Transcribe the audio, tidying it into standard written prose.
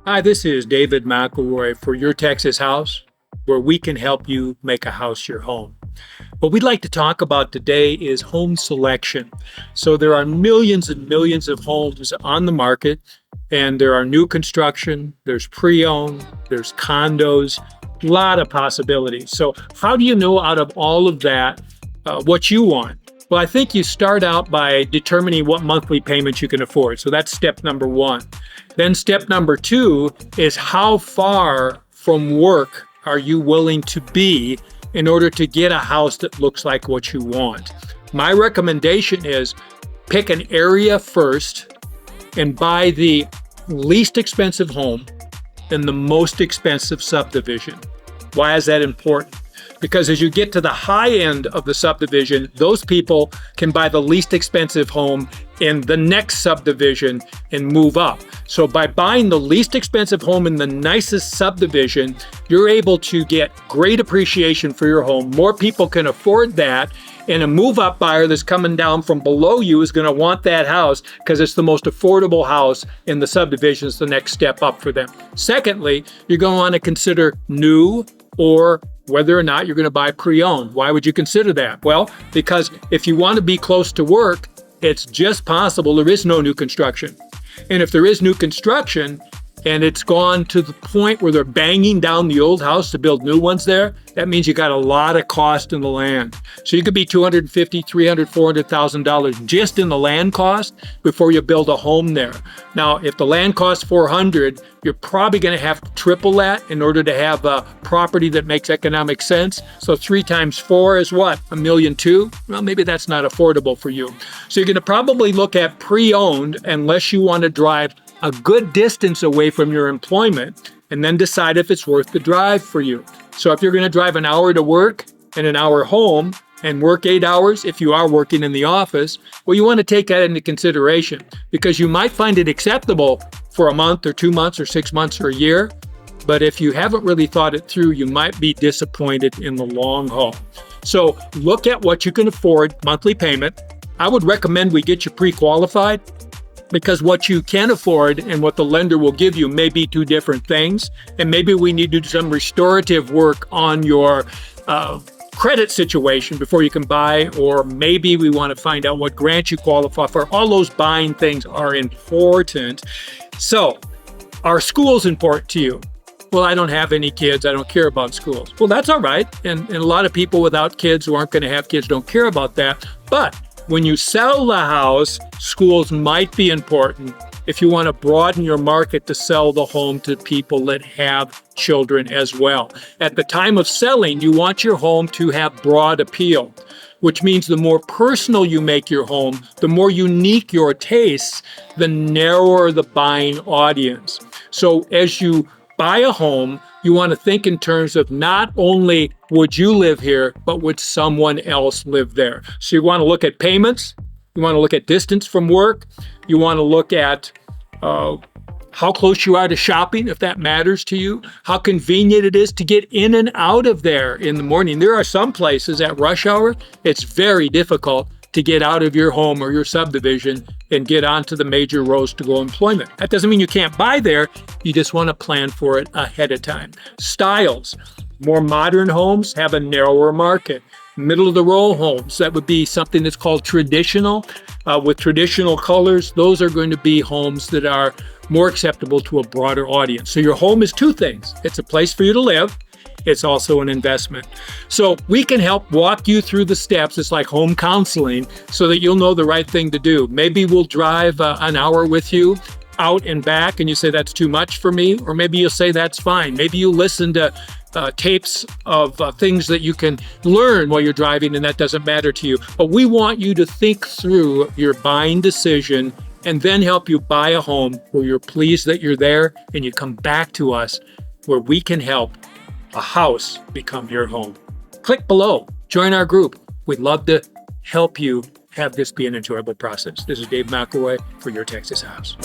Hi, this is David McElroy for Your Texas House, where we can help you make a house your home. What we'd like to talk about today is home selection. So there are millions and millions of homes on the market, and there are new construction, there's pre-owned, there's condos, a lot of possibilities. So how do you know out of all of that what you want? Well, I think you start out by determining what monthly payments you can afford. So that's step number one. Then step number two is how far from work are you willing to be in order to get a house that looks like what you want. My recommendation is pick an area first and buy the least expensive home in the most expensive subdivision. Why is that important? Because as you get to the high end of the subdivision, those people can buy the least expensive home in the next subdivision and move up. So by buying the least expensive home in the nicest subdivision, you're able to get great appreciation for your home. More people can afford that, and a move-up buyer that's coming down from below you is going to want that house because it's the most affordable house in the subdivision. It's the next step up for them. Secondly, you're going to want to consider new or whether or not you're going to buy pre-owned. Why would you consider that? Well, because if you want to be close to work, it's just possible there is no new construction. And if there is new construction and it's gone to the point where they're banging down the old house to build new ones there, that means you got a lot of cost in the land. So you could be $250,000, $300,000, $400,000 just in the land cost before you build a home there. Now, if the land costs $400,000, you're probably going to have to triple that in order to have a property that makes economic sense. So 3 times 4 is what? $1.2 million? Well, maybe that's not affordable for you. So you're going to probably look at pre-owned unless you want to drive a good distance away from your employment and then decide if it's worth the drive for you. So if you're going to drive an hour to work and an hour home and work 8 hours, if you are working in the office, well, you want to take that into consideration because you might find it acceptable for a month or 2 months or 6 months or a year. But if you haven't really thought it through, you might be disappointed in the long haul. So look at what you can afford monthly payment. I would recommend we get you pre-qualified, because what you can afford and what the lender will give you may be 2 different things. And maybe we need to do some restorative work on your credit situation before you can buy, or maybe we want to find out what grant you qualify for. All those buying things are important. So, are schools important to you? Well, I don't have any kids. I don't care about schools. Well, that's all right. And a lot of people without kids who aren't going to have kids don't care about that. But when you sell the house, schools might be important if you want to broaden your market to sell the home to people that have children as well. At the time of selling, you want your home to have broad appeal, which means the more personal you make your home, the more unique your tastes, the narrower the buying audience. So as you buy a home, you want to think in terms of not only would you live here, but would someone else live there? So you want to look at payments, you want to look at distance from work, you want to look at how close you are to shopping, if that matters to you, how convenient it is to get in and out of there in the morning. There are some places at rush hour, it's very difficult to get out of your home or your subdivision and get onto the major roads to go employment. That doesn't mean you can't buy there. You just want to plan for it ahead of time. Styles. More modern homes have a narrower market. Middle of the road homes, that would be something that's called traditional. With traditional colors, those are going to be homes that are more acceptable to a broader audience. So your home is 2 things. It's a place for you to live. It's also an investment. So we can help walk you through the steps. It's like home counseling so that you'll know the right thing to do. Maybe we'll drive an hour with you out and back and you say that's too much for me, or maybe you'll say that's fine. Maybe you listen to tapes of things that you can learn while you're driving and that doesn't matter to you. But we want you to think through your buying decision and then help you buy a home where you're pleased that you're there and you come back to us where we can help a house become your home. Click below, join our group. We'd love to help you have this be an enjoyable process. This is Dave McElroy for Your Texas House.